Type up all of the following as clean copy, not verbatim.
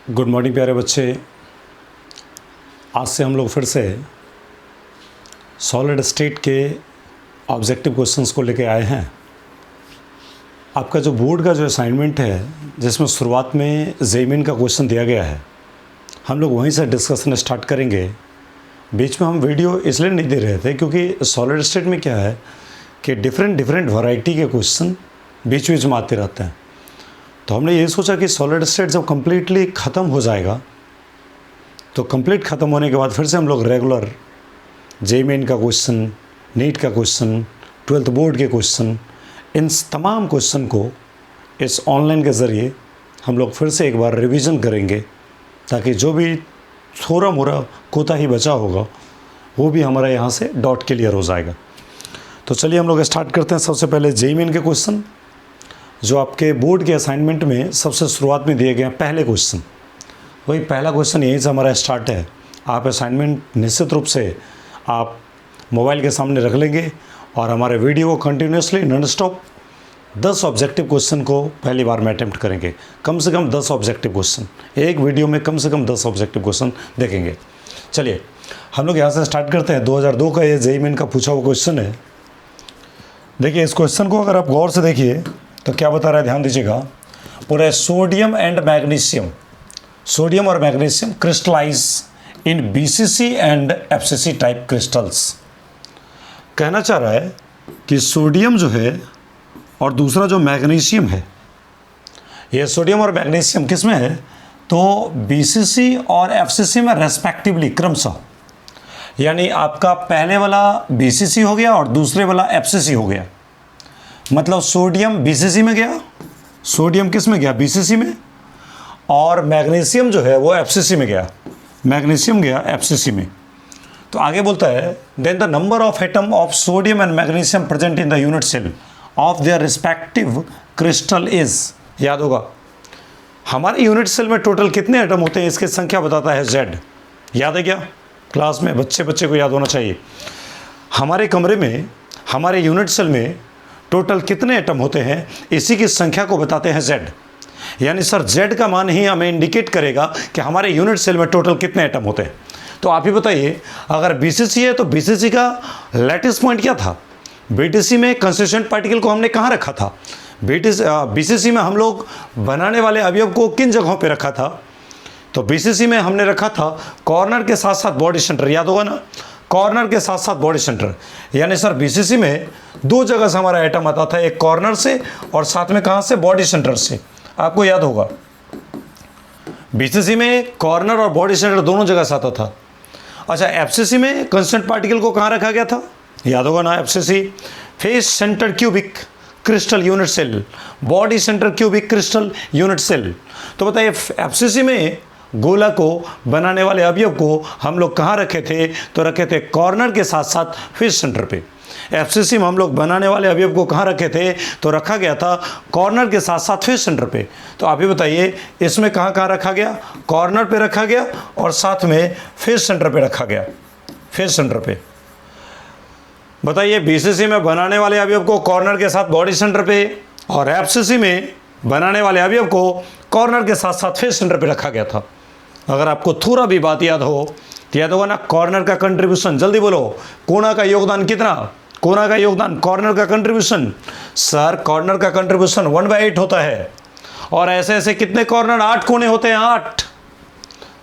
Good morning प्यारे बच्चे। आज से हम लोग फिर से सॉलिड स्टेट के ऑब्जेक्टिव क्वेश्चंस को लेके आए हैं। आपका जो बोर्ड का जो असाइनमेंट है, जिसमें शुरुआत में जेईई का क्वेश्चन दिया गया है, हम लोग वहीं से डिस्कशन स्टार्ट करेंगे। बीच में हम वीडियो इसलिए नहीं दे रहे थे क्योंकि सॉलिड स्टेट में क्या है कि डिफरेंट वैरायटी के क्वेश्चन बीच बीच में आते रहते हैं। तो हमने ये सोचा कि सॉलिड स्टेट जब कम्प्लीटली ख़त्म हो जाएगा तो कंप्लीट ख़त्म होने के बाद फिर से हम लोग रेगुलर जेईई का क्वेश्चन, नीट का क्वेश्चन, 12th बोर्ड के क्वेश्चन, इन तमाम क्वेश्चन को इस ऑनलाइन के ज़रिए हम लोग फिर से एक बार रिवीजन करेंगे, ताकि जो भी थोड़ा मोड़ा कोताही बचा होगा वो भी हमारा यहाँ से डॉट क्लियर हो जाएगा। तो चलिए हम लोग स्टार्ट करते हैं। सबसे पहले जेईई के क्वेश्चन जो आपके बोर्ड के असाइनमेंट में सबसे शुरुआत में दिए गए हैं। पहले क्वेश्चन, वही पहला क्वेश्चन यहीं से हमारा स्टार्ट है। आप असाइनमेंट निश्चित रूप से आप मोबाइल के सामने रख लेंगे और हमारे वीडियो को continuously non stop 10 objective question को पहली बार में अटैम्प्ट करेंगे। कम से कम 10 ऑब्जेक्टिव क्वेश्चन, एक वीडियो में कम से कम 10 ऑब्जेक्टिव क्वेश्चन देखेंगे। चलिए हम लोग यहाँ से स्टार्ट करते हैं। 2002 का ये जेईई का पूछा हुआ क्वेश्चन है। देखिए इस क्वेश्चन को अगर आप गौर से देखिए तो क्या बता रहा है, ध्यान दीजिएगा। पूरे सोडियम एंड मैग्नीशियम, सोडियम और magnesium crystallize in BCC and FCC type crystals. कहना चाह रहा है कि सोडियम जो है और दूसरा जो मैग्नीशियम है, ये सोडियम और मैग्नीशियम किस में है, तो बीसीसी और एफसीसी में रेस्पेक्टिवली, क्रमशः। यानी आपका पहले वाला बीसीसी हो गया और दूसरे वाला एफसीसी हो गया। मतलब सोडियम बीसीसी में गया, सोडियम किस में गया, बीसीसी में, और मैग्नीशियम जो है वो एफसीसी में गया, मैग्नीशियम गया एफसीसी में। तो आगे बोलता है then the number of atom of sodium and magnesium present in the unit cell of their respective crystal is. याद होगा हमारे यूनिट सेल में टोटल कितने एटम होते हैं, इसकी संख्या बताता है जेड। याद है क्या, क्लास में बच्चे को याद होना चाहिए। हमारे कमरे में, हमारे यूनिट सेल में टोटल कितने एटम होते हैं, इसी की संख्या को बताते हैं जेड। यानी सर जेड का मान ही हमें इंडिकेट करेगा कि हमारे यूनिट सेल में टोटल कितने एटम होते हैं। तो आप ही बताइए, अगर बीसीसी है तो बीसीसी का लैटिस पॉइंट क्या था, बीटीसी में कंस्टिट्यूएंट पार्टिकल को हमने कहाँ रखा था, बीसीसी में हम लोग बनाने वाले अवयव को किन जगहों पे रखा था, तो बीसीसी में हमने रखा था कॉर्नर के साथ साथ बॉडी सेंटर। याद होगा ना, कॉर्नर के साथ साथ बॉडी सेंटर। यानी सर बीसीसी में दो जगह से हमारा एटम आता था, एक कॉर्नर से और साथ में कहाँ से, बॉडी सेंटर से। आपको याद होगा बीसीसी में कॉर्नर और बॉडी सेंटर दोनों जगह से आता था। अच्छा एफसीसी में कंस्टेंट पार्टिकल को कहाँ रखा गया था, याद होगा ना, FCC face centre cubic crystal unit cell, body centre cubic crystal unit cell. तो बताइए एफसीसी में गोला को बनाने वाले अवयव को हम लोग कहाँ रखे थे, तो रखे थे कॉर्नर के साथ साथ फेस सेंटर पे। एफसीसी में हम लोग बनाने वाले अवयव को कहाँ रखे थे, तो रखा गया था कॉर्नर के साथ साथ फेस सेंटर पे। तो आप ही बताइए इसमें कहाँ कहाँ रखा गया, कॉर्नर पे रखा गया और साथ में फेस सेंटर पे रखा गया, फेस सेंटर पे। बताइए बीसीसी में बनाने वाले अवयव को कॉर्नर के साथ बॉडी सेंटर पे और एफसीसी में बनाने वाले अवयव को कॉर्नर के साथ साथ फेस सेंटर पे रखा गया था। अगर आपको थोड़ा भी बात याद हो तो याद होगा ना, कॉर्नर का कंट्रीब्यूशन, जल्दी बोलो, कोना का योगदान कितना, कोना का योगदान, कॉर्नर का कंट्रीब्यूशन। सर कॉर्नर का कंट्रीब्यूशन 1/8 होता है। और ऐसे ऐसे कितने कॉर्नर, 8 कोने होते हैं, 8।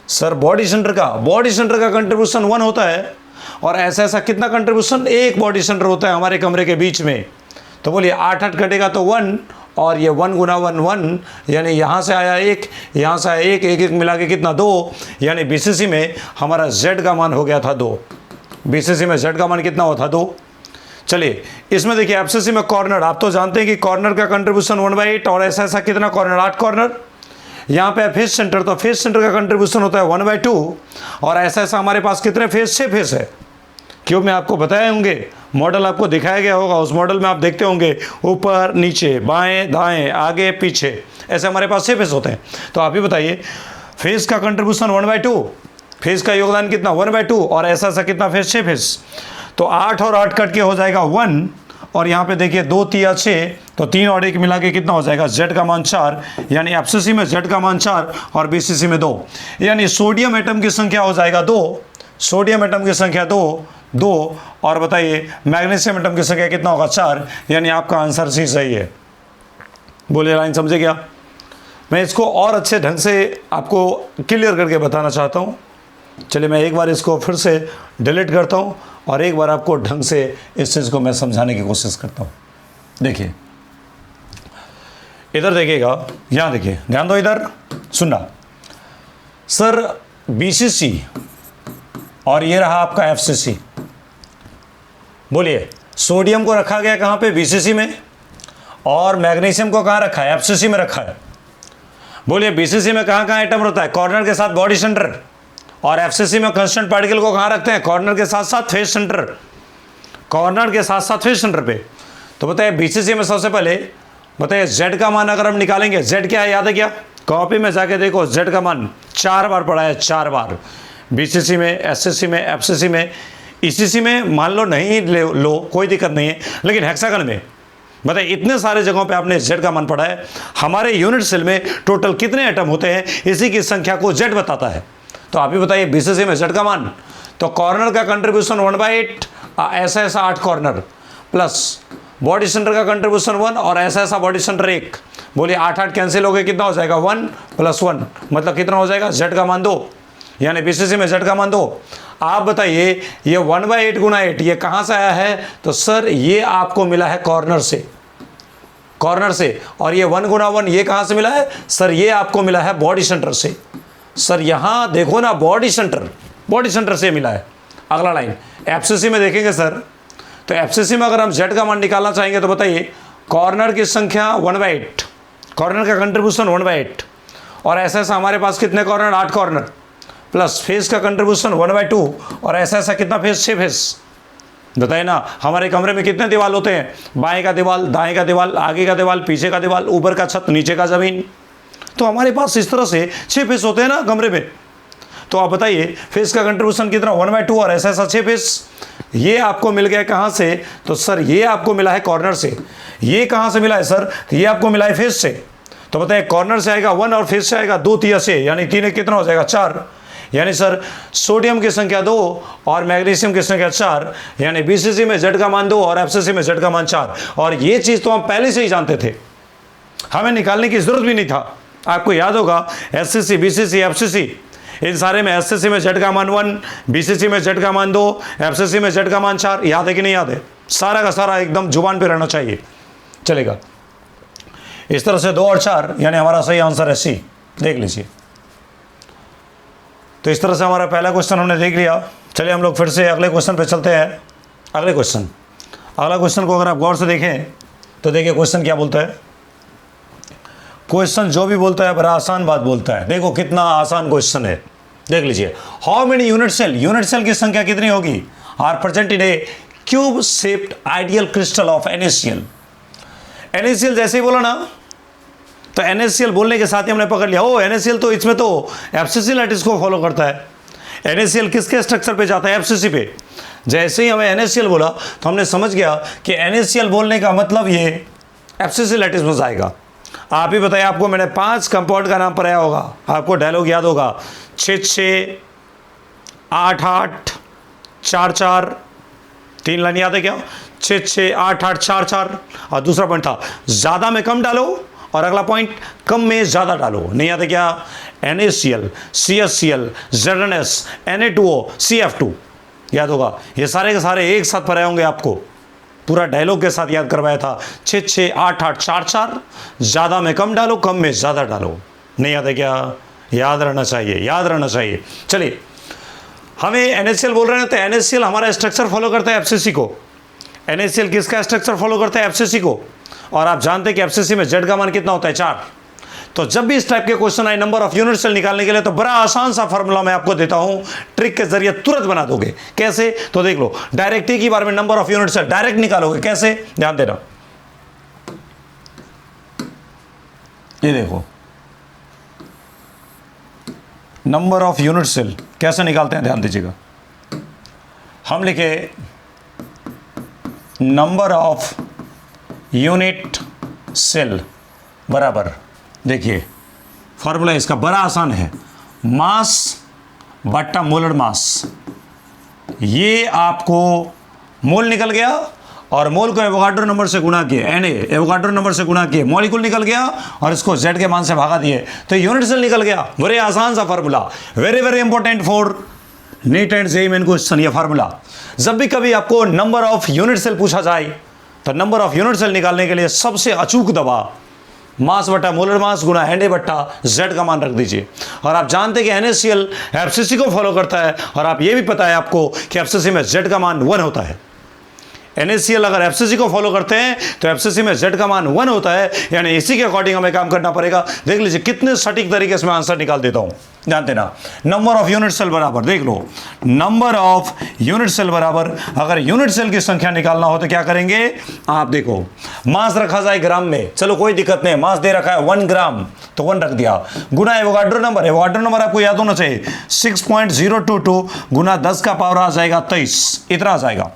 सर बॉडी सेंटर का कंट्रीब्यूशन 1 होता है। और ऐसा ऐसा कितना कंट्रीब्यूशन, एक बॉडी सेंटर होता है हमारे कमरे के बीच में। तो बोलिए 8 कटेगा तो 1, और ये 1 गुना 1 1, यानी यहाँ से आया 1, यहाँ से आया 1, 1 1 मिला के कितना, 2। यानी बीसीसी में हमारा जेड का मान हो गया था 2। बीसीसी में जेड का मान कितना हुआ था, 2। चलिए इसमें देखिए एफसीसी में कॉर्नर, आप तो जानते हैं कि कॉर्नर का कंट्रीब्यूशन 1/8, और ऐसा ऐसा कितना कॉर्नर, 8 कॉर्नर। यहाँ पे फेस सेंटर, तो फेस सेंटर का कंट्रीब्यूशन होता है 1/2, और ऐसा ऐसा हमारे पास कितने फेस, 6 फेस है। क्यों, मैं आपको बताए होंगे, मॉडल आपको दिखाया गया होगा, उस मॉडल में आप देखते होंगे ऊपर नीचे बाएं दाएं आगे पीछे, ऐसे हमारे पास 6 फेस होते हैं। तो आप ही बताइए फेस का कंट्रीब्यूशन 1/2, फेस का योगदान कितना, 1/2, और ऐसा ऐसा कितना फेस, 6 फेस। तो 8 और 8 कट के हो जाएगा 1, और यहाँ पे देखिए 2 तिया 6, तो 3 और 1 मिला के कितना हो जाएगा, Z का मान 4, यानी FCC में Z का मान 4 और BCC में 2, यानी सोडियम एटम की संख्या हो जाएगा 2, सोडियम एटम की संख्या 2 और बताइए मैग्नीशियम एटम की संख्या कितना होगा, 4, यानी आपका आंसर सी सही है। बोलिए लाइन समझे क्या? मैं इसको और अच्छे ढंग से आपको क्लियर करके बताना चाहता हूँ। चलिए मैं एक बार इसको फिर से डिलीट करता हूँ और एक बार आपको ढंग से इस चीज़ को मैं समझाने की कोशिश करता हूँ। देखिए इधर देखिएगा, यहाँ देखिए, ध्यान दो, इधर सुनना सर, BCC और ये रहा आपका FCC। बोलिए सोडियम को रखा गया कहाँ पे, BCC में, और मैग्नीशियम को कहाँ रखा है, FCC में रखा है। बोलिए BCC में कहाँ कहाँ एटम रहता है, कॉर्नर के साथ बॉडी सेंटर, और FCC में कांस्टेंट पार्टिकल को कहाँ रखते हैं, कॉर्नर के साथ साथ फेस सेंटर, कॉर्नर के साथ साथ फेस सेंटर पे। तो बताइए BCC में सबसे पहले बताइए Z का मान अगर हम निकालेंगे, Z क्या है, याद है क्या? कॉपी में जाके देखो, Z का मान 4 बार पढ़ा है, 4 बार। BCC में, SCC में, FCC में, ECC में मान लो नहीं लो कोई दिक्कत नहीं है, लेकिन हेक्सागन में बताइए इतने सारे जगहों पे आपने Z का मान पढ़ा है। हमारे यूनिट सेल में टोटल कितने एटम होते हैं, इसी की संख्या को Z बताता है। तो आप ही बताइए BCC में Z का मान, तो कॉर्नर का कंट्रीब्यूशन 1/8, ऐसा ऐसा 8 कॉर्नर, प्लस बॉडी सेंटर का कंट्रीब्यूशन 1 और ऐसा ऐसा बॉडी सेंटर 1। बोलिए 8 कैंसिल हो गए, कितना हो जाएगा, 1 + 1, मतलब कितना हो जाएगा, Z का मान 2, यानी BCC में Z का मान 2। आप बताइए ये 1/8 × 8 ये कहाँ से आया है, तो सर ये आपको मिला है कॉर्नर से, कॉर्नर से। और ये 1 × 1 ये कहाँ से मिला है, सर ये आपको मिला है बॉडी सेंटर से। सर यहाँ देखो ना, बॉडी सेंटर से मिला है। अगला लाइन FCC में देखेंगे सर, तो FCC में अगर हम Z का मान निकालना चाहेंगे तो बताइए कॉर्नर की संख्या 1/8, कॉर्नर का कंट्रीब्यूशन 1/8, और ऐसा ऐसा हमारे पास कितने कॉर्नर, 8 कॉर्नर, प्लस फेस का कंट्रीब्यूशन 1/2, और ऐसा ऐसा कितना फेस, 6 फेस। बताइए ना हमारे कमरे में कितने दीवार होते हैं, बाएं का दीवार, दाएं का दीवार, आगे का दीवार, पीछे का दीवार, ऊपर का छत, नीचे का ज़मीन। तो हमारे पास इस तरह से 6 फेस होते हैं ना कमरे में। तो आप बताइए फेस का कंट्रीब्यूशन कितना, 1/2, और ऐसा ऐसा 6 फेस। ये आपको मिल गया कहाँ से, तो सर ये आपको मिला है कॉर्नर से। ये कहाँ से मिला है सर, ये आपको मिला है फेस से। तो बताइए कॉर्नर से आएगा 1 और फेस से आएगा 2 तिया से, यानी 3 कितना हो जाएगा, 4। यानी सर सोडियम की संख्या 2 और मैग्नीशियम की संख्या 4, यानी BCC में Z का मान 2 और FCC में Z का मान 4। और ये चीज़ तो हम पहले से ही जानते थे, हमें निकालने की ज़रूरत भी नहीं था। आपको याद होगा SCC, BCC, FCC, इन सारे में SCC में Z का मान 1, BCC में Z का मान 2, FCC में Z का मान 4। याद है कि नहीं याद है? सारा का सारा एकदम जुबान पे रहना चाहिए, चलेगा। इस तरह से 2 और 4, यानी हमारा सही आंसर है C। देख लीजिए। तो इस तरह से हमारा पहला क्वेश्चन हमने देख लिया। चलिए हम लोग फिर से अगले क्वेश्चन पे चलते हैं। अगला क्वेश्चन को अगर आप गौर से देखें तो देखिए क्वेश्चन क्या बोलता है। क्वेश्चन जो भी बोलता है बड़ा आसान बात बोलता है। देखो कितना आसान क्वेश्चन है, देख लीजिए। हाउ मेनी यूनिट सेल की संख्या कितनी होगी are present in a cube shaped ideal crystal of NaCl। NaCl जैसे ही बोला ना, तो NaCl बोलने के साथ ही हमने पकड़ लिया, ओ NaCl तो इसमें तो FCC लैटिस को फॉलो करता है। NaCl किसके स्ट्रक्चर पे जाता है, FCC पे। जैसे ही हमें NaCl बोला तो हमने समझ गया कि NaCl बोलने का मतलब ये FCC लैटिस में जाएगा। आप ही बताइए, आपको मैंने 5 कंपाउंड का नाम पढ़ाया होगा, आपको डायलॉग याद होगा, 6-6, 8-8, 4-4, 3 लाइन याद है क्या, 6-6, 8-8, 4-4। और दूसरा पॉइंट था ज़्यादा में कम डालो, और अगला पॉइंट कम में ज़्यादा डालो। नहीं याद है क्या, NaCl, CHCl, ZnS, Na2O, CF2 याद होगा। ये सारे के सारे एक साथ पढ़ाए होंगे, आपको पूरा डायलॉग के साथ याद करवाया था। 6-6, 8-8, 4-4, ज़्यादा में कम डालो, कम में ज़्यादा डालो। नहीं याद है क्या, याद रहना चाहिए, याद रहना चाहिए। चलिए हमें NaCl बोल रहे हैं, तो NaCl हमारा स्ट्रक्चर फॉलो करता है FCC को। NaCl किसका स्ट्रक्चर फॉलो करता है, FCC को। और आप जानते हैं कि FCC में Z का मान कितना होता है, 4। तो जब भी इस टाइप के क्वेश्चन आए नंबर ऑफ यूनिट सेल निकालने के लिए, तो बड़ा आसान सा फॉर्मूला मैं आपको देता हूं, ट्रिक के जरिए तुरंत बना दोगे। कैसे, तो देख लो, डायरेक्ट ही की बार में number of unit cell direct निकालोगे। कैसे, ध्यान देना, ये देखो नंबर ऑफ यूनिट सेल कैसे निकालते हैं, ध्यान दीजिएगा। हम लिखे नंबर ऑफ यूनिट सेल बराबर, देखिए फॉर्मूला इसका बड़ा आसान है, मास बट्टा मोलर मास। ये आपको मोल निकल गया और मोल को एवोगाड्रो नंबर से गुणा किए, Na एवोगाड्रो नंबर से गुणा किए, मॉलिक्यूल निकल गया और इसको Z के मान से भागा दिए तो यूनिट सेल निकल गया। बड़े आसान सा formula, very very important for neat and JEE main question. ये फार्मूला जब भी कभी आपको नंबर ऑफ यूनिट सेल पूछा जाए तो नंबर ऑफ यूनिट सेल निकालने के लिए सबसे अचूक दवा मास बटा मोलर मास गुना Na बट्टा Z का मान रख दीजिए। और आप जानते हैं कि NaCl FCC को फॉलो करता है और आप ये भी पता है आपको कि FCC में Z का मान 1 होता है। NaCl अगर FCC को फॉलो करते हैं तो FCC में Z का मान 1 होता है, यानी इसी के अकॉर्डिंग हमें काम करना पड़ेगा। देख लीजिए कितने सटीक तरीके से मैं आंसर निकाल देता हूं, जानते ना। नंबर ऑफ यूनिट सेल बराबर, देख लो, नंबर ऑफ यूनिट सेल बराबर, अगर यूनिट सेल की संख्या निकालना हो तो क्या करेंगे आप देखो, मास रखा जाए ग्राम में, चलो कोई दिक्कत नहीं, मास दे रखा है 1 ग्राम तो 1 रख दिया, गुना एवोगाड्रो नंबर, एवोगाड्रो नंबर आपको याद होना चाहिए 6.022 गुना 10 का पावर आ जाएगा 23, इतना आ जाएगा।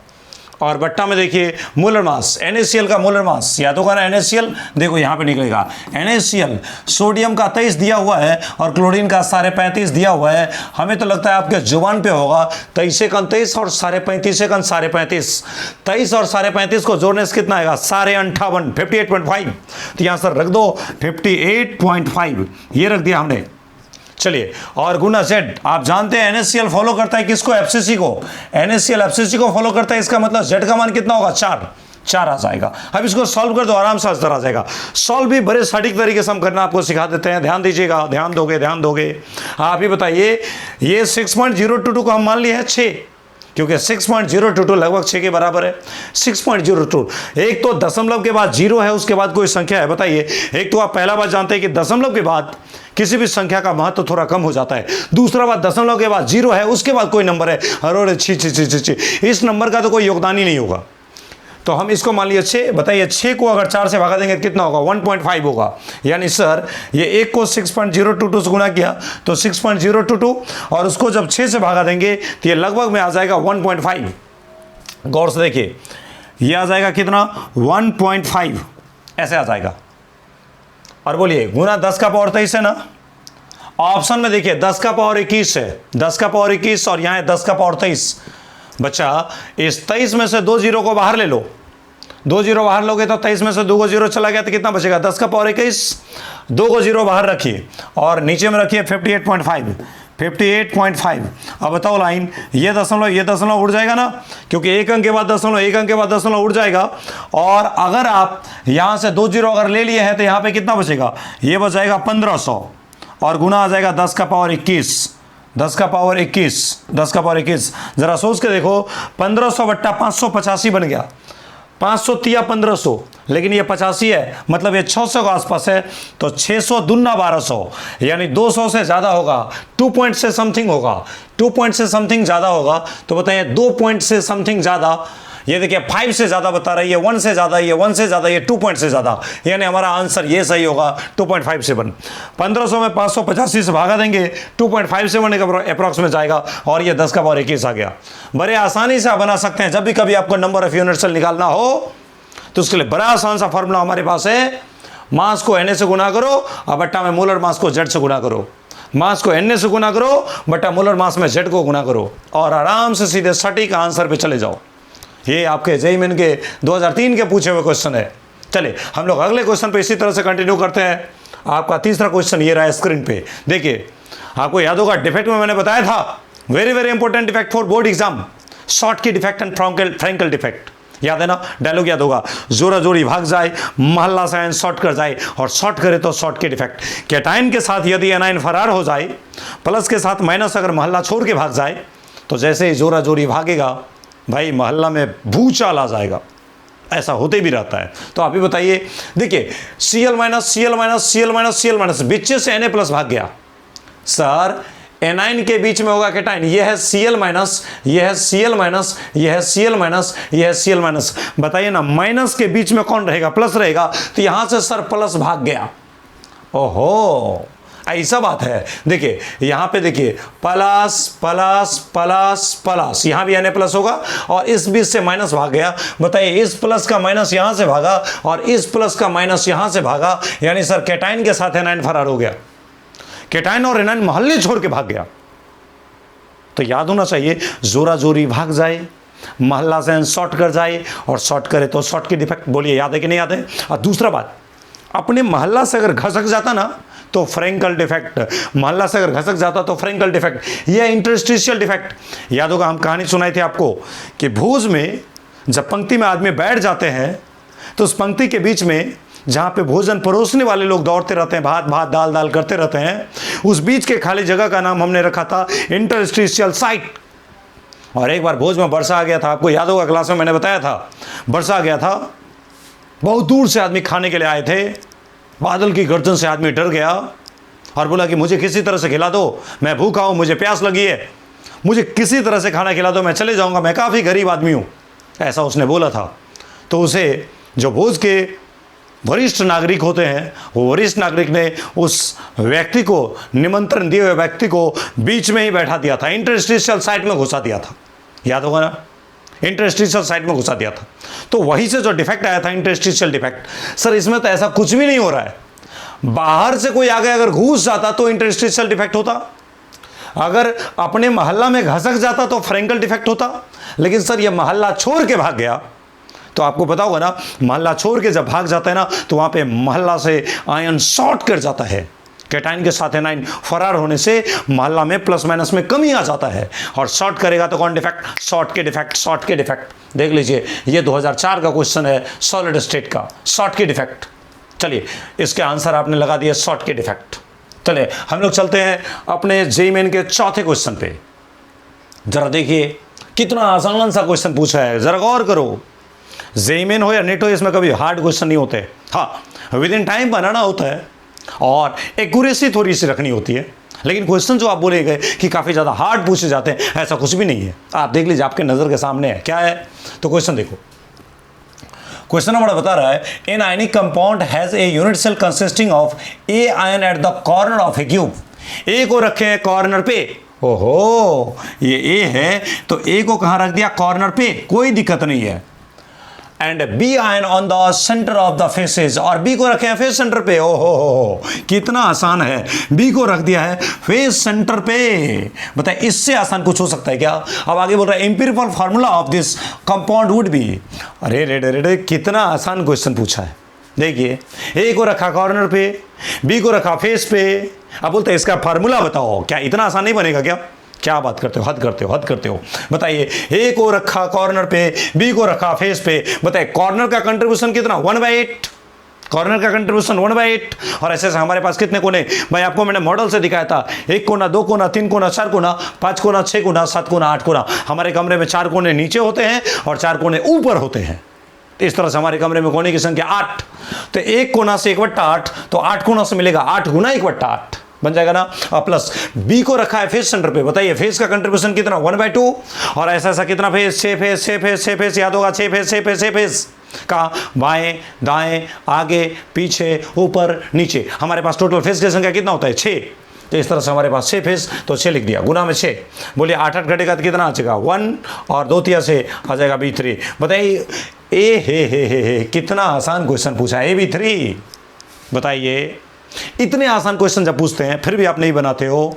और बट्टा में देखिए मोलर मास, NaCl का मोलर मास याद होगा ना, NaCl देखो यहाँ पे निकलेगा, NaCl सोडियम का 23 दिया हुआ है और क्लोरीन का 35.5 दिया हुआ है। हमें तो लगता है आपके जुबान पे होगा 23 एकन 23 और 35.5 एकन 35.5, 23 और 35.5 को जोड़ने से कितना आएगा 58, 58.5, तो यहाँ सर रख दो 58.5, ये रख दिया हमने। चलिए और गुना Z, आप जानते हैं NaCl फॉलो करता है किसको, FCC को, NaCl FCC को फॉलो करता है, इसका मतलब Z का मान कितना होगा 4 आ जाएगा। अब इसको सॉल्व कर दो, आराम से आंसर आ जाएगा। सॉल्व भी बड़े सटीक तरीके से हम करना आपको सिखा देते हैं, ध्यान दीजिएगा, ध्यान दोगे। आप ही बताइए, ये 6.022 को हम मान लिए हैं 6, क्योंकि 6.022 लगभग 6 के बराबर है। 6.02, एक तो दशमलव के बाद 0 है, उसके बाद कोई संख्या है, बताइए। एक तो आप पहला बात जानते हैं कि दशमलव के बाद किसी भी संख्या का महत्व थोड़ा कम हो जाता है। दूसरा बात, दशमलव के बाद 0 है, उसके बाद कोई नंबर है, अरे छी, इस नंबर का तो कोई योगदान ही नहीं होगा। तो हम इसको मान लिया 6, बताइए 6 को अगर 4 से भागा देंगे कितना होगा 1.5 होगा। यानी सर ये एक को 6.022 से गुणा किया तो 6.022 और उसको जब 6 से भागा देंगे तो ये लगभग में आ जाएगा 1.5। गौर से देखिए, ये आ जाएगा कितना 1.5, ऐसे आ जाएगा। और बोलिए गुना 10 का पावर 23 है ना, ऑप्शन में देखिए 10 का पावर 21 है, 10 का पावर 21 और यहाँ है 10 का पावर 23। बच्चा इस 23 में से 2 जीरो को बाहर ले लो, 2 जीरो बाहर लोगे तो 23 में से 2 को जीरो चला गया तो कितना बचेगा 10 का पावर 21, 2 को जीरो बाहर रखिए और नीचे में रखिए 58.5। अब बताओ लाइन, ये दशमलव उड़ जाएगा ना, क्योंकि एक अंक के बाद दशमलव उड़ जाएगा। और अगर आप यहाँ से 2 जीरो अगर ले लिए हैं तो यहाँ पे कितना बचेगा, ये बच जाएगा 1500 और गुना आ जाएगा 10 का पावर 21। जरा सोच के देखो, 1500 बट्टा 585 बन गया, 500 तिया 1500, लेकिन ये 85 है, मतलब ये 600 के आसपास है, तो 600 दूना 1200, यानी 200 से ज़्यादा होगा, 2 पॉइंट से समथिंग होगा, 2 पॉइंट से समथिंग ज़्यादा होगा। तो बताइए 2 पॉइंट से समथिंग ज़्यादा, ये देखिए 5 से ज़्यादा बता रहा है, ये 1 से ज़्यादा, ये 1 से ज़्यादा, ये 2 पॉइंट से ज़्यादा, यानी हमारा आंसर ये सही होगा 2.57। 1500 में 585 से भागा देंगे 2.57 का अप्रॉक्स में जाएगा और ये 10 का पावर 21 आ गया। बड़े आसानी से आप बना सकते हैं। जब भी कभी आपको नंबर ऑफ यूनिट सेल निकालना हो तो उसके लिए बड़ा आसान सा फॉर्मूला हमारे पास है, मास को Na से गुना करो और बट्टा में मोलर मास को Z से गुना करो, मास को Na से गुना करो बट्टा मोलर मास में Z को गुना करो और आराम से सीधे सटीक आंसर पे चले जाओ। ये आपके जेईई मेन के 2003 के पूछे हुए क्वेश्चन है। चलिए हम लोग अगले क्वेश्चन पे इसी तरह से कंटिन्यू करते हैं। आपका तीसरा क्वेश्चन ये रहा है स्क्रीन पे, देखिए आपको याद होगा डिफेक्ट में मैंने बताया था, very very important defect for board exam, short की डिफेक्ट एंड फ्रैंकल डिफेक्ट, याद है ना, डायलॉग याद होगा, जोरा जोड़ी भाग जाए, महल्ला से आयन शॉर्ट कर जाए और शॉर्ट करे तो शॉर्ट के डिफेक्ट। कैटाइन के साथ यदि एनाइन फरार हो जाए, प्लस के साथ माइनस अगर महल्ला छोड़ के भाग जाए, तो जैसे ही जोरा जोड़ी भागेगा भाई महल्ला में भूचाल आ जाएगा, ऐसा होते भी रहता है। तो आप ही बताइए, देखिए Cl माइनस बीच से Na प्लस भाग गया, सर एनाइन के बीच में होगा कैटाइन, यह है Cl माइनस, यह है Cl माइनस, यह है Cl माइनस, यह है Cl माइनस। बताइए ना, माइनस के बीच में कौन रहेगा, प्लस रहेगा, तो यहां से सर प्लस भाग गया। ओहो, ऐसा बात है। देखिए यहाँ पे देखिए प्लस प्लस प्लस प्लस, यहाँ भी Na प्लस होगा और इस बीच से माइनस भाग गया। बताइए इस प्लस का माइनस यहाँ से भागा और इस प्लस का माइनस यहाँ से भागा, यानी सर कैटाइन के साथ एनाइन फरार हो गया। कैटाइन और एनाइन मोहल्ले छोड़ के भाग गया। तो याद होना चाहिए, जोरा जोरी भाग जाए, मोहल्ला से शॉर्ट कर जाए, और शॉर्ट करे तो शॉर्ट की डिफेक्ट। बोलिए याद है कि नहीं याद है? और दूसरा बात, अपने मोहल्ला से अगर घसक जाता ना तो फ्रेंकल डिफेक्ट, मोहल्ला से अगर घसक जाता तो फ्रेंकल डिफेक्ट, यह इंटरस्टिशियल डिफेक्ट। याद होगा हम कहानी सुनाई थी आपको कि भोज में जब पंक्ति में आदमी बैठ जाते हैं तो उस पंक्ति के बीच में जहाँ पे भोजन परोसने वाले लोग दौड़ते रहते हैं, भात भात दाल दाल करते रहते हैं, उस बीच के खाली जगह का नाम हमने रखा था इंटरस्टिशियल साइट। और एक बार भोज में वर्षा आ गया था, आपको याद होगा क्लास में मैंने बताया था, वर्षा आ गया था, बहुत दूर से आदमी खाने के लिए आए थे, बादल की गर्जन से आदमी डर गया और बोला कि मुझे किसी तरह से खिला दो, मैं भूखा हूँ, मुझे प्यास लगी है, मुझे किसी तरह से खाना खिला दो, मैं चले जाऊँगा, मैं काफ़ी गरीब आदमी हूँ, ऐसा उसने बोला था। तो उसे जो भोज के वरिष्ठ नागरिक होते हैं, वो वरिष्ठ नागरिक ने उस व्यक्ति को, निमंत्रण दिए हुए व्यक्ति को बीच में ही बैठा दिया था, इंटरस्टिशियल साइट में घुसा दिया था। याद होगा ना, इंटरस्टिशियल साइट में घुसा दिया था। तो वहीं से जो डिफेक्ट आया था इंटरस्टिशियल डिफेक्ट। सर इसमें तो ऐसा कुछ भी नहीं हो रहा है, बाहर से कोई आगे अगर घुस जाता तो इंटरस्टिशियल डिफेक्ट होता, अगर अपने मोहल्ला में घसक जाता तो फ्रेंकल डिफेक्ट होता। लेकिन सर ये मोहल्ला छोड़ के भाग गया, तो आपको पता होगा ना, मोहल्ला छोड़ के जब भाग जाता है ना तो वहाँ पे मोहल्ला से आयन शॉर्ट कर जाता है, कैटाइन के साथ एनाइन फरार होने से मोहल्ला में प्लस माइनस में कमी आ जाता है। और शॉर्ट करेगा तो कौन डिफेक्ट? शॉर्ट के डिफेक्ट, शॉर्ट के डिफेक्ट। देख लीजिए ये 2004 का क्वेश्चन है सॉलिड स्टेट का, शॉर्ट के डिफेक्ट। चलिए इसके आंसर आपने लगा दिया शॉर्ट के डिफेक्ट। चलिए हम लोग चलते हैं अपने जेईई मेन के चौथे क्वेश्चन पे। जरा देखिए कितना आसान सा क्वेश्चन पूछा है, जरा गौर करो। जेईई मेन हो या नेट हो, इसमें कभी हार्ड क्वेश्चन नहीं होते। हाँ, विद इन टाइम बनाना होता है और एक्यूरेसी थोड़ी सी रखनी होती है, लेकिन क्वेश्चन जो आप बोले गए कि काफ़ी ज़्यादा हार्ड पूछे जाते हैं, ऐसा कुछ भी नहीं है। आप देख लीजिए, आपके नज़र के सामने है क्या है। तो क्वेश्चन देखो, क्वेश्चन नंबर बता रहा है, an ionic compound has a unit cell consisting of A ion at the corner of a cube. A को रखे हैं कॉर्नर पे, ओहो ये ए है तो ए को कहाँ रख दिया? कॉर्नर पे, कोई दिक्कत नहीं है। And B ion on the centre of the faces, और बी को रखे हैं फेस सेंटर पे। ओहो कितना आसान है, बी को रख दिया है फेस सेंटर पे। बताए इससे आसान कुछ हो सकता है क्या? अब आगे बोल रहा है empirical formula of this compound would be. अरे रे रे, कितना आसान क्वेश्चन पूछा है। देखिए ए को रखा कॉर्नर पे, बी को रखा फेस पे, अब बोलते हैं इसका फार्मूला बताओ। क्या इतना आसान नहीं बनेगा क्या? क्या बात करते हो, हद करते हो, हद करते हो। बताइए ए को रखा कॉर्नर पे, बी को रखा फेस पे, बताइए कॉर्नर का कंट्रीब्यूशन कितना? 1/8। कॉर्नर का कंट्रीब्यूशन 1/8। और ऐसे हमारे पास कितने कोने? भाई आपको मैंने मॉडल से दिखाया था, 1 कोना, 2 कोना, 3 कोना, 4 कोना, 5 कोना, 6 कोना, 7 कोना, 8 कोना। हमारे कमरे में 4 कोने नीचे होते हैं और 4 कोने ऊपर होते हैं। इस तरह से हमारे कमरे में कोने की संख्या 8। तो 1 कोना से 1/8, तो 8 कोना से मिलेगा 8 गुना 1/8 बन जाएगा ना। प्लस बी को रखा है फेस सेंटर पे, बताइए फेस का कंट्रीब्यूशन कितना? 1/2। और ऐसा ऐसा कितना फेस? 6 फेस, 6 फेस, 6 फेस, याद होगा 6 फेस, 6 फेस, 6 फेस का बाएं दाएं आगे पीछे ऊपर नीचे। हमारे पास टोटल फेस की संख्या कितना होता है? 6। तो इस तरह से हमारे पास 6 फेस, तो 6 लिख दिया, गुना में 6। बोलिए 8 घटेगा तो कितना आ जाएगा? 1, और 2 तिया से आ जाएगा B3। बताइए ए हे कितना आसान क्वेश्चन पूछा है, AB3। बताइए इतने आसान क्वेश्चन जब पूछते हैं फिर भी आप नहीं बनाते हो,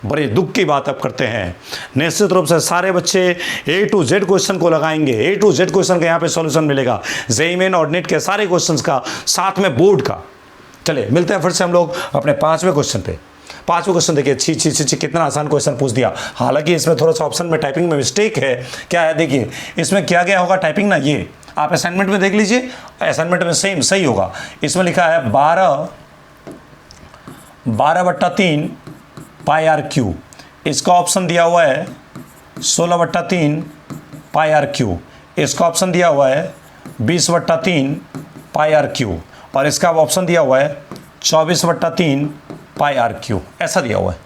बड़े दुख की बात आप करते हैं। निश्चित रूप से सारे बच्चे A to Z क्वेश्चन को लगाएंगे, A to Z क्वेश्चन का यहाँ पे सॉल्यूशन मिलेगा, जेईई मेन और नेट के सारे क्वेश्चंस का, साथ में बोर्ड का। चलिए मिलते हैं फिर से हम लोग अपने 5वें क्वेश्चन पे। 5वें क्वेश्चन देखिए, छी कितना आसान क्वेश्चन पूछ दिया। हालांकि इसमें थोड़ा सा ऑप्शन में टाइपिंग में मिस्टेक है। क्या है देखिए, इसमें क्या गया होगा टाइपिंग ना, ये आप असाइनमेंट में देख लीजिए, असाइनमेंट में सेम सही होगा। इसमें लिखा है 12/3 पाई आर क्यू। इसका ऑप्शन दिया हुआ है 16/3 पाई आर क्यू। इसका ऑप्शन दिया हुआ है 20/3 पाई आर क्यू। और इसका ऑप्शन दिया हुआ है 24/3 पाई आर क्यू, ऐसा दिया हुआ है।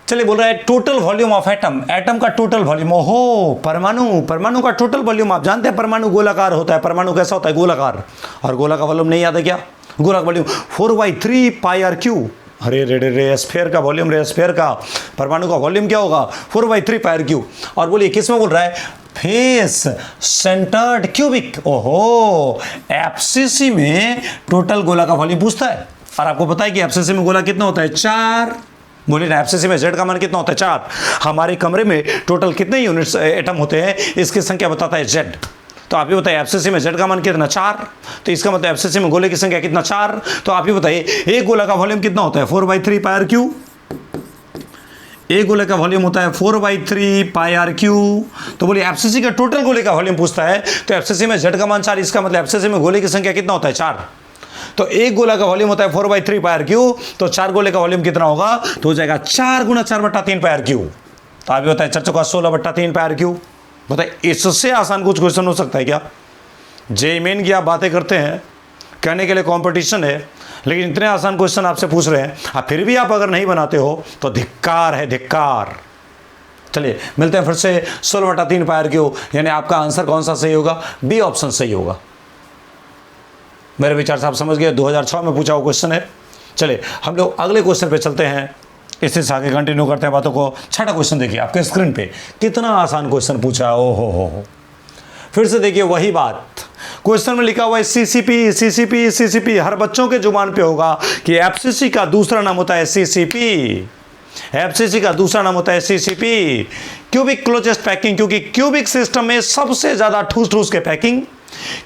चलिए बोल रहा है total volume of atom, atom का टोटल वॉल्यूम। ओहो परमाणु का टोटल वॉल्यूम। आप जानते हैं परमाणु गोलाकार होता है, परमाणु कैसा होता है? गोलाकार। और गोला का वॉल्यूम नहीं याद है क्या? गोला का वॉल्यूम 4/3 पाई आर क्यू। अरे रे रे रे, स्फीयर का वॉल्यूम, रे स्फीयर का परमाणु का वॉल्यूम क्या होगा? 4/3 पायर क्यूब। और बोलिए किस में बोल रहा है? Face centred cubic. ओहो, एफसीसी में टोटल गोला का वॉल्यूम पूछता है। और आपको पता है कि एफसीसी में गोला कितना होता है? 4। बोलिए ना, एफसीसी में जेड का मान कितना होता है? 4। हमारे कमरे में टोटल कितने यूनिट्स एटम होते हैं, इसकी संख्या बताता है जेड। तो आप ही बताइए एफसीसी में जेड का मान कितना? 4। तो इसका मतलब एफसीसी में गोले की संख्या कितना? 4। तो आप ही बताइए एक गोला का वॉल्यूम कितना होता है? 4/3 पायर क्यूब। एक गोले का वॉल्यूम होता है 4/3 पाई आर क्यू। तो बोलिए एफसीसी का टोटल गोले का वॉल्यूम पूछता है, तो एफसीसी में जेड का मान 4, इसका मतलब एफसीसी में गोले की संख्या कितना होता है? 4। तो एक गोला का वॉल्यूम होता है 4/3 पाई आर क्यू, तो 4 गोले का वॉल्यूम कितना होगा? तो हो जाएगा 4 × 4/3 पाई आर क्यू। तो आप बताइए 4 × 16/3 पाई आर क्यू। बताइए इससे आसान कुछ क्वेश्चन हो सकता है क्या? जेईई मेन की आप बातें करते हैं, कहने के लिए कंपटीशन है, लेकिन इतने आसान क्वेश्चन आपसे पूछ रहे हैं, आप फिर भी आप अगर नहीं बनाते हो तो धिक्कार है, धिक्कार। चलिए मिलते हैं फिर से 16/3 पाई आर क्यू, यानी आपका आंसर कौन सा सही होगा? बी ऑप्शन सही होगा। मेरे विचार से आप समझ गए, 2006 में पूछा हुआ क्वेश्चन है। चलिए हम लोग अगले क्वेश्चन पे चलते हैं, इससे आगे कंटिन्यू करते हैं बातों को। छठा क्वेश्चन देखिए आपके स्क्रीन पे, कितना आसान क्वेश्चन पूछा है। ओ हो, फिर से देखिए वही बात, क्वेश्चन में लिखा हुआ है सीसीपी सीसीपी सीसीपी। हर बच्चों के जुबान पे होगा कि एफसीसी का दूसरा नाम होता है सीसीपी। एफसीसी का दूसरा नाम होता है सीसीपी, क्यूबिक क्लोजेस्ट पैकिंग, क्योंकि क्यूबिक सिस्टम में सबसे ज्यादा ठूस ठूस के पैकिंग,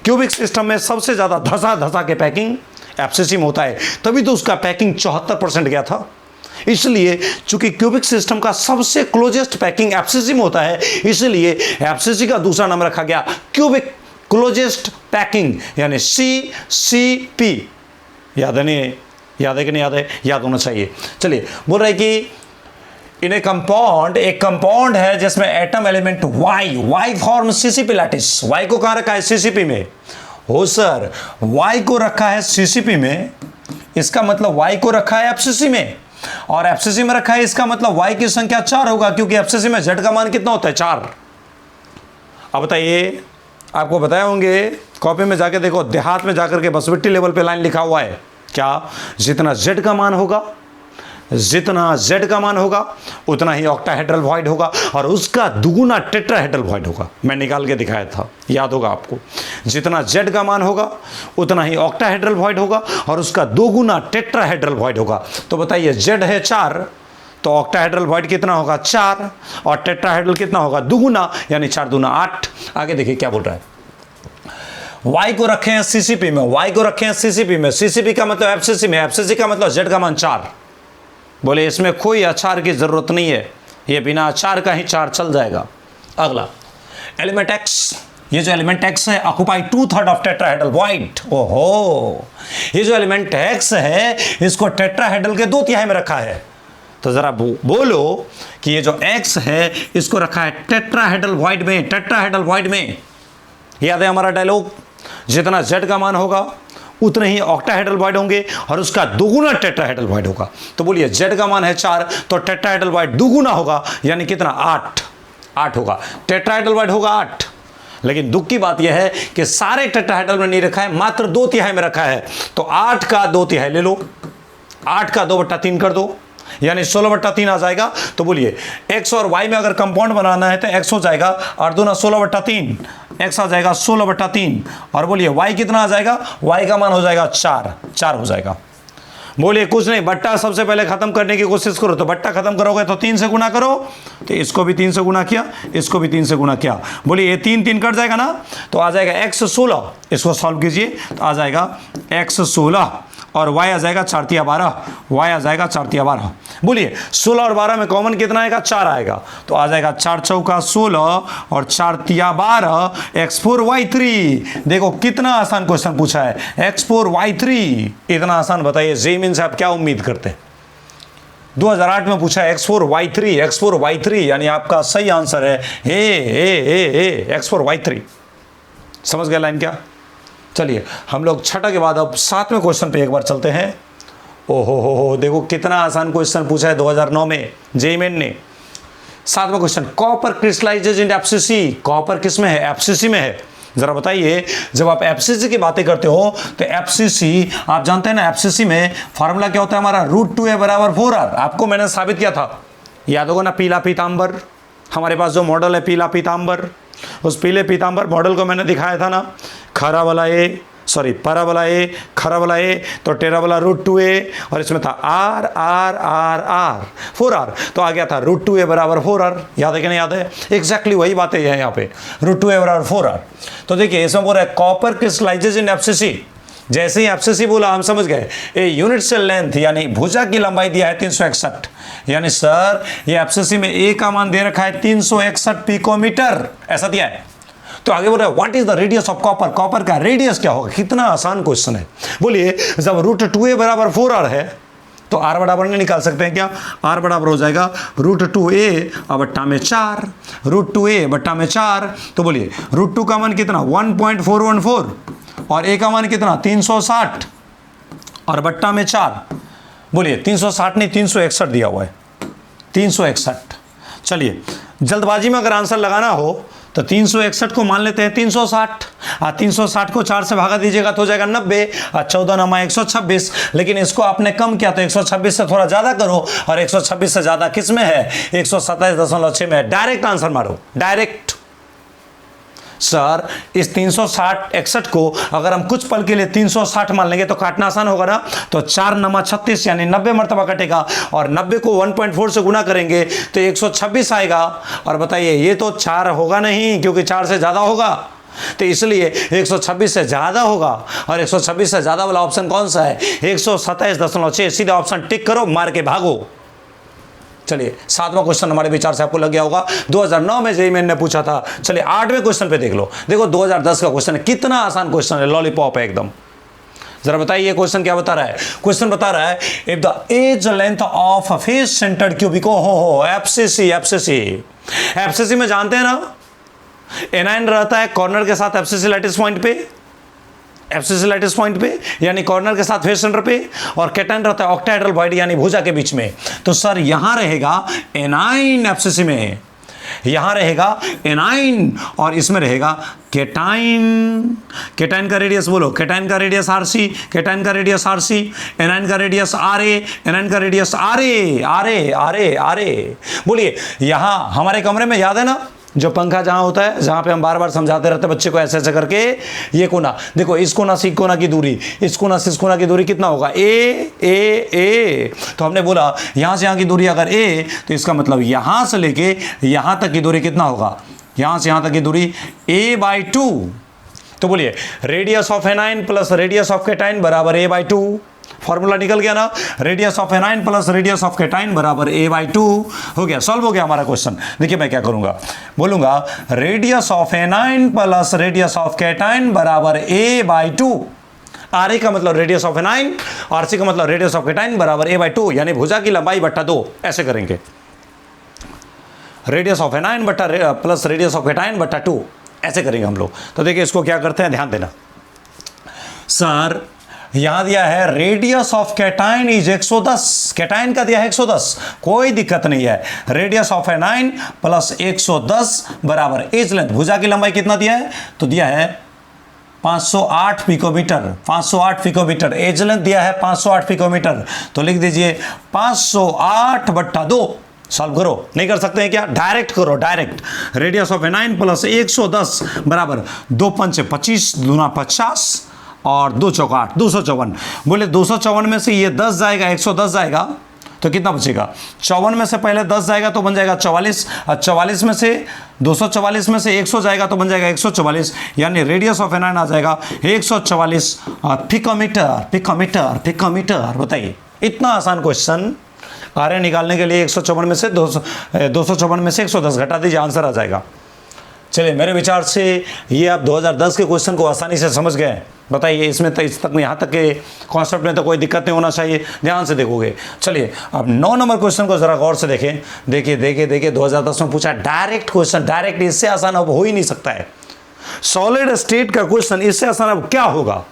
क्यूबिक सिस्टम में सबसे ज्यादा धसा धसा के पैकिंग एफसीसी में होता है, तभी तो उसका पैकिंग 74% गया था। इसलिए चूंकि क्यूबिक सिस्टम का सबसे क्लोजेस्ट पैकिंग एफसीसी में होता है, इसलिए एफसीसी का दूसरा नाम रखा गया क्यूबिक क्लोजेस्ट पैकिंग, यानी सीसीपी। याद है नहीं? याद है कि नहीं याद है? याद होना चाहिए। चलिए बोल रहे कि इन ए कंपाउंड, एक कंपाउंड है जिसमें atom element Y form CCP lattice. Y को कहां रखा है? सीसीपी में। हो सर, वाई को रखा है सीसीपी में, इसका मतलब वाई को रखा है एफसीसी में, और एफसीसी में रखा है, इसका मतलब वाई की संख्या 4 होगा, क्योंकि एफसीसी में जेड का मान कितना होता है? 4। अब बताइए, आपको बताए होंगे, कॉपी में जाके देखो, देहात में जाकर के बसविट्टी लेवल पे लाइन लिखा हुआ है क्या? जितना जेड का मान होगा, जितना जेड का मान होगा उतना ही ऑक्टाहेड्रल वॉइड होगा, और उसका दुगुना टेट्राहेड्रल वॉइड होगा। मैं निकाल के दिखाया था, याद होगा आपको। जितना जेड का मान होगा उतना ही ऑक्टाहेड्रल वॉइड होगा, और उसका दोगुना टेट्राहेड्रल वॉइड होगा। तो बताइए जेड है 4, तो ऑक्टाहेड्रल वॉइड कितना होगा? 4, और टेट्राहेड्रल कितना होगा? दुगुना, यानी 4 दूना 8। आगे देखिए क्या बोल रहा है। वाई को रखे हैं सीसीपी में, वाई को रखे हैं सीसीपी में, सीसीपी का मतलब एफसीसी में, एफसीसी का मतलब जेड का मान 4। बोले इसमें कोई अचार की जरूरत नहीं है, ये बिना अचार का ही 4 चल जाएगा। अगला एलिमेंट एक्स, ये जो एलिमेंट एक्स है ऑक्युपाई 2/3 ऑफ टेट्राहेड्रल वॉइड। ओहो, ये जो एलिमेंट एक्स है इसको टेट्राहेड्रल के 2/3 में रखा है। तो जरा बोलो कि ये जो एक्स है इसको रखा है टेट्राहेड्रल वॉइड में, टेट्राहेड्रल वॉइड में। याद है हमारा डायलॉग, जितना जेड का मान होगा उतने ही ऑक्टाहेड्रल वॉइड होंगे, और उसका दुगुना टेट्राहेड्रल वॉइड होगा। तो बोलिए जेड का मान है 4, तो टेट्राहेड्रल वॉइड दुगुना होगा, यानी कितना? 8 होगा। टेट्राहेड्रल वॉइड होगा 8। लेकिन दुख की बात यह है कि सारे टेट्राहेड्रल में नहीं रखा है, मात्र 2/3 में रखा है। तो 8 का 2/3 ले लो, 8 का 2/3 कर दो, यानी 16/3 आ जाएगा। तो बोलिए एक्स और वाई में अगर कंपाउंड बनाना है तो एक्स हो जाएगा 8 दूना 16/3, एक्स आ जाएगा 16/3, और बोलिए वाई कितना आ जाएगा? वाई का मान हो जाएगा 4 हो जाएगा। बोलिए कुछ नहीं, बट्टा सबसे पहले खत्म करने की कोशिश करो। तो बट्टा खत्म करोगे तो 3 से गुना करो, तो इसको भी 3 से गुना किया, इसको भी 3 से गुना किया। बोलिए ये 3 कट जाएगा ना, तो आ जाएगा x 16। इसको सॉल्व कीजिए तो आ जाएगा x 16, और y आ जाएगा 4 तिया 12, y आ जाएगा 4 तिया 12। बोलिए 16 और 12 में कॉमन कितना आएगा? 4 आएगा, तो आ जाएगा 4 चौका 16 और 4 तिया 12, x4 y3। देखो कितना आसान क्वेश्चन पूछा है, x4 y3। इतना आसान बताइए जेईई मेन से आप क्या उम्मीद करते हैं? 2008 में पूछा x4 y3, x4 y3, यानी आपका सही आंसर है x4 y3। समझ गए लाइन क्या? चलिए हम लोग छठा के बाद अब 7वें क्वेश्चन पे एक बार चलते हैं। ओहो हो, देखो कितना आसान क्वेश्चन पूछा है 2009 में जेईई मेन ने। 7वां क्वेश्चन, कॉपर क्रिस्टलाइजेज इन एफसीसी। कॉपर किस में है? एफसीसी में है। ज़रा बताइए, जब आप एफसीसी की बातें करते हो तो एफसीसी आप जानते हैं ना, एफसीसी में फार्मूला क्या होता है हमारा, √2a = 4r। आपको मैंने साबित किया था, याद होगा ना, पीला पीताम्बर, हमारे पास जो मॉडल है पीला पीताम्बर, उस पीले पीताम्बर मॉडल को मैंने दिखाया था ना, खरा वाला परा वाला ए, खरा वाला ए, तो टेरा वाला √2a, और इसमें था r r r r 4r, तो आ गया था √2a = 4r। याद है कि नहीं याद है? एग्जैक्टली वही बातें हैं यहाँ पे, √2a = 4r। तो देखिए इसमें बोल रहा है कॉपर क्रिस्टलाइजेज इन एफसीसी। जैसे ही एफसीसी बोला हम समझ गए, ए यूनिट सेल लेंथ यानी भुजा की लंबाई दिया है 361, यानी सर ये एफसीसी में ए का मान दे रखा है 361 पिकोमीटर, ऐसा दिया है। तो आगे बोल रहा है what is the radius of copper, copper का रेडियस क्या होगा। कितना आसान क्वेश्चन है। बोलिए जब √2a = 4r है तो r बराबर नहीं निकाल सकते हैं क्या, r बराबर हो जाएगा √2a/4, √2a/4। तो बोलिए √2 का मान कितना 1.414 और a का मान कितना 360 और बट्टा में 4। बोलिए 360 नहीं 361 दिया हुआ है, 361। चलिए जल्दबाजी में अगर आंसर लगाना हो तो 361 को मान लेते हैं 360, 360 को 4 से भागा दीजिएगा तो हो जाएगा 90, 14 नमा 126। लेकिन इसको आपने कम किया तो 126 से थोड़ा ज़्यादा करो, और 126 से ज़्यादा किस में है, 127.6 में है। डायरेक्ट आंसर मारो, डायरेक्ट। सर इस 361 को अगर हम कुछ पल के लिए 360 मान लेंगे तो काटना आसान होगा ना, तो 4 नमा 36 यानी 90 मरतबा कटेगा, और 90 को 1.4 से गुना करेंगे तो 126 आएगा। और बताइए ये तो 4 होगा नहीं, क्योंकि 4 से ज़्यादा होगा, तो इसलिए 126 से ज़्यादा होगा। और 126 से ज़्यादा वाला ऑप्शन कौन सा है, 127.6। सीधा ऑप्शन टिक करो, मार के भागो। चलिए 7वां क्वेश्चन हमारे विचार से आपको लग गया होगा, 2009 में जेईई मेन ने पूछा था। चलिए 8वें क्वेश्चन पे देख लो, देखो 2010 का क्वेश्चन है, कितना आसान क्वेश्चन है, लॉलीपॉप है एकदम। जरा बताइए क्वेश्चन क्या बता रहा है। क्वेश्चन बता रहा है if the edge length of face centred cubic, हो एफसीसी में जानते हैं ना, एनाइन रहता है कॉर्नर के साथ एफसीसी लैटिस पॉइंट पे, एफसीसी लैटिस पॉइंट पे यानी कॉर्नर के साथ फेस सेंटर पे, और केटाइन रहता है ऑक्टाहेड्रल बॉडी यानी भुजा के बीच में। तो सर यहां रहेगा एनाइन, एफसीसी में यहां रहेगा एनाइन और इसमें रहेगा केटाइन। केटाइन का रेडियस बोलो, केटाइन का रेडियस आरसी, केटाइन का रेडियस आरसी, एनाइन का रेडियस आरए, एनाइन का radius R A R A R A R A. बोलिए यहां हमारे कमरे में याद है ना, जो पंखा जहाँ होता है, जहाँ पे हम बार बार समझाते रहते हैं बच्चे को ऐसे ऐसे करके, ये कोना देखो, इस कोना से इस कोना की दूरी, इस कोना से इस कोना की दूरी कितना होगा, ए। तो हमने बोला यहाँ से यहाँ की दूरी अगर ए, तो इसका मतलब यहाँ से लेके यहाँ तक की दूरी कितना होगा, यहाँ से यहाँ तक की दूरी a/2। तो बोलिए radius of anion plus radius of cation बराबर a/2। फॉर्मूला निकल गया ना, radius of anion plus radius of cation बराबर a/2। हो गया, सॉल्व हो गया हमारा क्वेश्चन। देखिए मैं क्या करूंगा, बोलूंगा radius of anion plus radius of cation बराबर a/2। आर ए का मतलब radius of anion, R C का मतलब रेडियस ऑफ केटाइन बराबर a/2, यानी भुजा की लंबाई बट्टा 2। ऐसे करेंगे, रेडियस ऑफ एनाइन बट्टा प्लस रेडियस ऑफ केटाइन बट्टा 2, ऐसे करेंगे हम लोग। तो देखिए इसको क्या करते हैं, ध्यान देना। सर यहां दिया है radius of cation is 110, cation का दिया है 110, कोई दिक्कत नहीं है। रेडियस ऑफ एनाइन प्लस 110 बराबर एज लेंथ, भुजा की लंबाई कितना दिया है, तो दिया है 508 पिकोमीटर, 508 पिकोमीटर। एज लेंथ दिया है 508 पिकोमीटर, तो लिख दीजिए 508/2। सॉल्व करो, नहीं कर सकते हैं क्या, डायरेक्ट करो, direct. Radius of anion plus 110 बराबर 2 पंचे 25 दूना 50 और 2 चौका 8, 254। बोले 254 में से ये 10 जाएगा, 110 जाएगा, तो कितना बचेगा, 54 में से पहले 10 जाएगा तो बन जाएगा 44, और 44 में से 244 में से 100 जाएगा तो बन जाएगा 144, यानी रेडियस ऑफ एनाइन आ जाएगा 144 पिकोमीटर। Picometre picometre. बताइए इतना आसान क्वेश्चन, आर निकालने के लिए 154 में से 254 में से 110 घटा दीजिए, आंसर आ जाएगा। चलिए मेरे विचार से ये आप 2010 के क्वेश्चन को आसानी से समझ गए। बताइए इसमें तो इस तक यहाँ तक के कॉन्सेप्ट में तो कोई दिक्कत नहीं होना चाहिए, ध्यान से देखोगे। चलिए अब 9 नंबर क्वेश्चन को जरा गौर से देखें। देखिए 2010 में पूछा डायरेक्ट क्वेश्चन, डायरेक्ट, इससे आसान अब हो ही नहीं सकता है। सॉलिड स्टेट का क्वेश्चन, इससे आसान अब क्या होगा।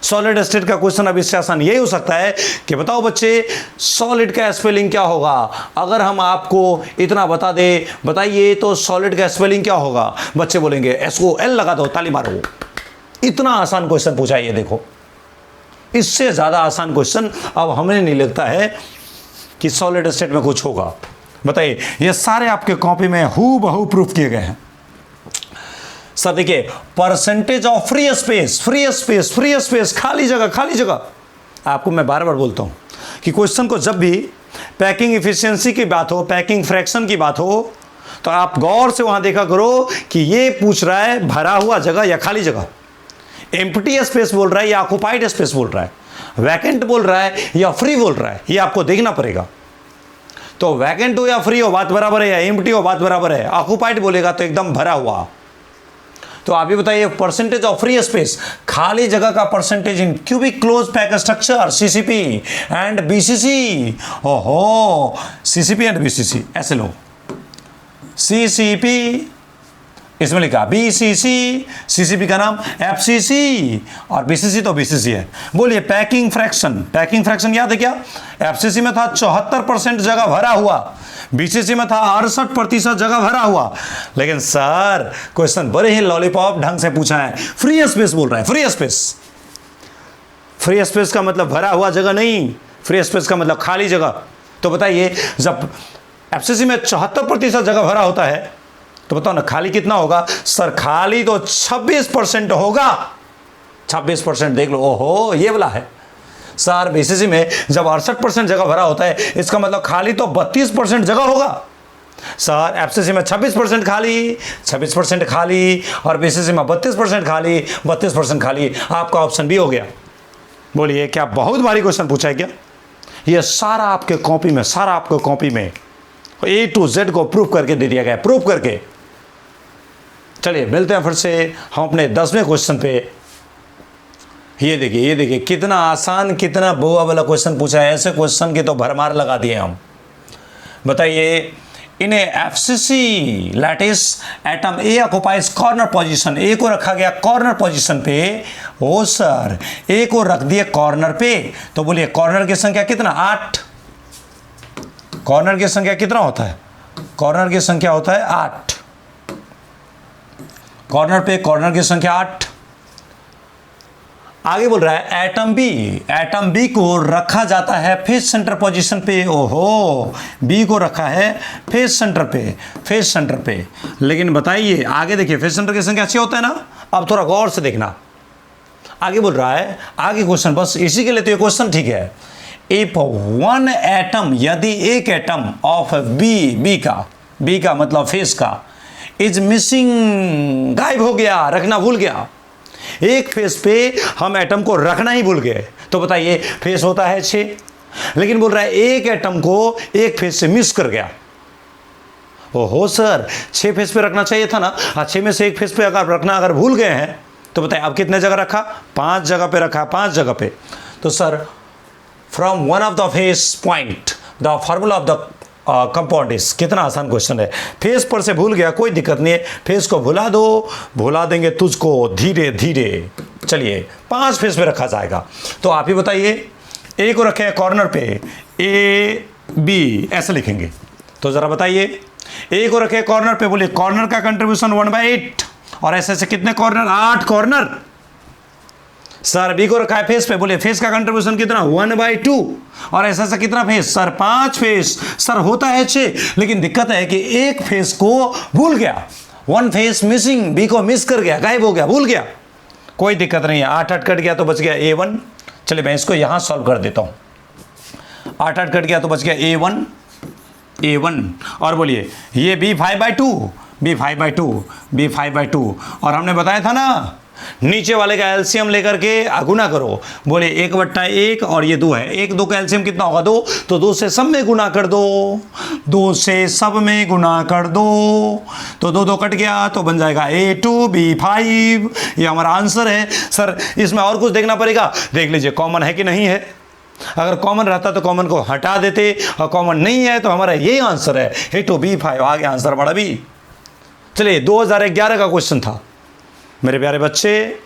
सॉलिड स्टेट का क्वेश्चन अब इससे आसान यही हो सकता है कि बताओ बच्चे सॉलिड का स्पेलिंग क्या होगा। अगर हम आपको इतना बता दे, बताइए तो सॉलिड का स्पेलिंग क्या होगा, बच्चे बोलेंगे SOL लगा दो, ताली मारो। इतना आसान क्वेश्चन पूछा है ये, देखो इससे ज़्यादा आसान क्वेश्चन अब हमें नहीं लगता है कि सॉलिड स्टेट में कुछ होगा। बताइए, ये सारे आपके कॉपी में हूबहू प्रूफ किए गए हैं। सर देखिए, percentage of free space, free space, free space, खाली जगह, खाली जगह। आपको मैं बार बार बोलता हूं कि क्वेश्चन को जब भी पैकिंग इफिशिएंसी की बात हो, पैकिंग फ्रैक्शन की बात हो, तो आप गौर से वहां देखा करो कि ये पूछ रहा है भरा हुआ जगह या खाली जगह, एम्प्टी स्पेस बोल रहा है या ऑक्युपाइड स्पेस बोल रहा है, वैकेंट बोल रहा है या फ्री बोल रहा है, ये आपको देखना पड़ेगा। तो वैकेंट हो या फ्री हो बात बराबर है, या एम्प्टी हो बात बराबर है। ऑक्युपाइड बोलेगा तो एकदम भरा हुआ। तो आप ये बताइए, परसेंटेज ऑफ फ्री स्पेस, खाली जगह का percentage in cubic close pack structure CCP and BCC। ओहो, CCP एंड BCC, ऐसे लो, CCP इसमें लिखा BCC, CCP का नाम FCC और BCC तो BCC है। बोलिए पैकिंग फ्रैक्शन, पैकिंग फ्रैक्शन याद है क्या? FCC में था 74% जगह भरा हुआ, BCC में था 68% जगह भरा हुआ। लेकिन सर क्वेश्चन बड़े ही लॉलीपॉप ढंग से पूछा है, फ्री स्पेस बोल रहा है, फ्री स्पेस। फ्री स्पेस का मतलब भरा हुआ जगह नहीं, फ्री स्पेस का मतलब खाली जगह। तो बताइए, जब FCC में 74% जगह भरा होता है तो बताओ ना खाली कितना होगा? सर खाली तो 26% होगा। 26% देख लो, ओहो ये वाला है। सर BCC में जब 68% जगह भरा होता है, इसका मतलब खाली तो 32% जगह होगा। सर FCC में 26% खाली, 26% खाली, और BCC में 32% खाली, 32% खाली। आपका ऑप्शन भी हो गया। बोलिए, क्या बहुत भारी क्वेश्चन पूछा है क्या? ये सारा आपके कॉपी में, सारा आपके कॉपी में A to Z को प्रूफ करके दे दिया गया, प्रूफ करके। चलिए मिलते हैं फिर से हम अपने 10वें क्वेश्चन पे। ये देखिए, ये देखिए कितना आसान, कितना बोआ वाला क्वेश्चन पूछा है। ऐसे क्वेश्चन की तो भरमार लगा दिए हम। बताइए, इन FCC lattice atom A occupies corner position, A को रखा गया कॉर्नर पोजीशन पे। ओ सर, A को रख दिए कॉर्नर पे, तो बोलिए कॉर्नर की संख्या कितना? 8। कॉर्नर की संख्या कितना होता है? कॉर्नर की संख्या होता है 8। कॉर्नर पे कॉर्नर की संख्या 8। आगे बोल रहा है एटम बी को रखा जाता है फेस सेंटर पोजीशन पे। ओहो, बी को रखा है फेस सेंटर पे, फेस सेंटर पे। लेकिन बताइए आगे देखिए, फेस सेंटर की संख्या अच्छी होता है ना। अब थोड़ा गौर से देखना, आगे बोल रहा है, आगे क्वेश्चन बस इसी के लिए तो ये क्वेश्चन ठीक है। इफ वन एटम, यदि एक एटम ऑफ बी का मतलब फेस का, इज मिसिंग, गायब हो गया, रखना भूल गया। एक फेस पे हम एटम को रखना ही भूल गए। तो बताइए, फेस होता है 6, लेकिन बोल रहा है एक एटम को एक फेस से मिस कर गया। ओहो सर, 6 फेस पे रखना चाहिए था ना। 6 में से एक फेस पे अगर रखना अगर भूल गए हैं तो बताइए अब कितने जगह रखा? 5 जगह पे रखा, 5 जगह पे। तो sir from one of the face point the formula of the compound is, कितना आसान क्वेश्चन है। फेस पर से भूल गया, कोई दिक्कत नहीं है, फेस को भुला दो, भुला देंगे तुझको धीरे धीरे। चलिए 5 फेस पे रखा जाएगा। तो आप ही बताइए, ए को रखे कॉर्नर पे, AB ऐसे लिखेंगे। तो जरा बताइए, ए को रखे कॉर्नर पे, बोलिए कॉर्नर का कंट्रीब्यूशन 1/8, और ऐसे ऐसे कितने कॉर्नर? 8 कॉर्नर। सर बी को रखा है फेस पे, बोलिए फेस का कंट्रीब्यूशन कितना? 1/2, और ऐसा ऐसा कितना फेस? Sir 5 face. सर होता है 6, लेकिन दिक्कत है कि एक फेस को भूल गया, 1 फेस मिसिंग, बी को मिस कर गया, गायब हो गया, भूल गया। कोई दिक्कत नहीं है, 8 कट गया तो बच गया A1। चलिए मैं इसको यहां सॉल्व कर देता हूं। 8 कट गया तो बच गया A1। और बोलिए ये B5/2, और हमने बताया था ना नीचे वाले का एलसीएम लेकर के गुना करो। बोले 1/1 और ये 2 है, 1 2 का एलसीएम कितना होगा? 2। तो 2 से सब में गुना कर दो, 2 से सब में गुना कर दो, तो 2 2 कट गया तो बन जाएगा A2 B5। ये हमारा आंसर है। सर इसमें और कुछ देखना पड़ेगा, देख लीजिए कॉमन है कि नहीं है। अगर कॉमन रहता तो कॉमन को हटा देते, और कॉमन नहीं है तो हमारा यही आंसर है, A2 B5। आगे आंसर बड़ा भी। चलिए 2011 का क्वेश्चन था मेरे प्यारे बच्चे।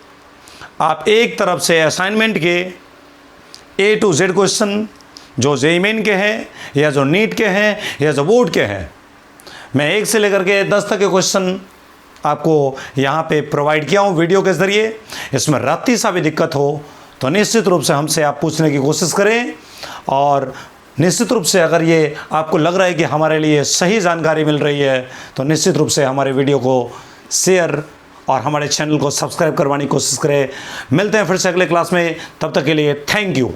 आप एक तरफ से असाइनमेंट के A to Z क्वेश्चन जो जेईई मेन के हैं या जो नीट के हैं या जो बोर्ड के हैं, मैं 1 से लेकर के 10 तक के क्वेश्चन आपको यहाँ पे प्रोवाइड किया हूँ वीडियो के ज़रिए। इसमें रात्रि सा भी दिक्कत हो तो निश्चित रूप से हमसे आप पूछने की कोशिश करें, और निश्चित रूप से अगर ये आपको लग रहा है कि हमारे लिए सही जानकारी मिल रही है तो निश्चित रूप से हमारे वीडियो को शेयर और हमारे चैनल को सब्सक्राइब करवाने की कोशिश करें। मिलते हैं फिर से अगले क्लास में, तब तक के लिए थैंक यू।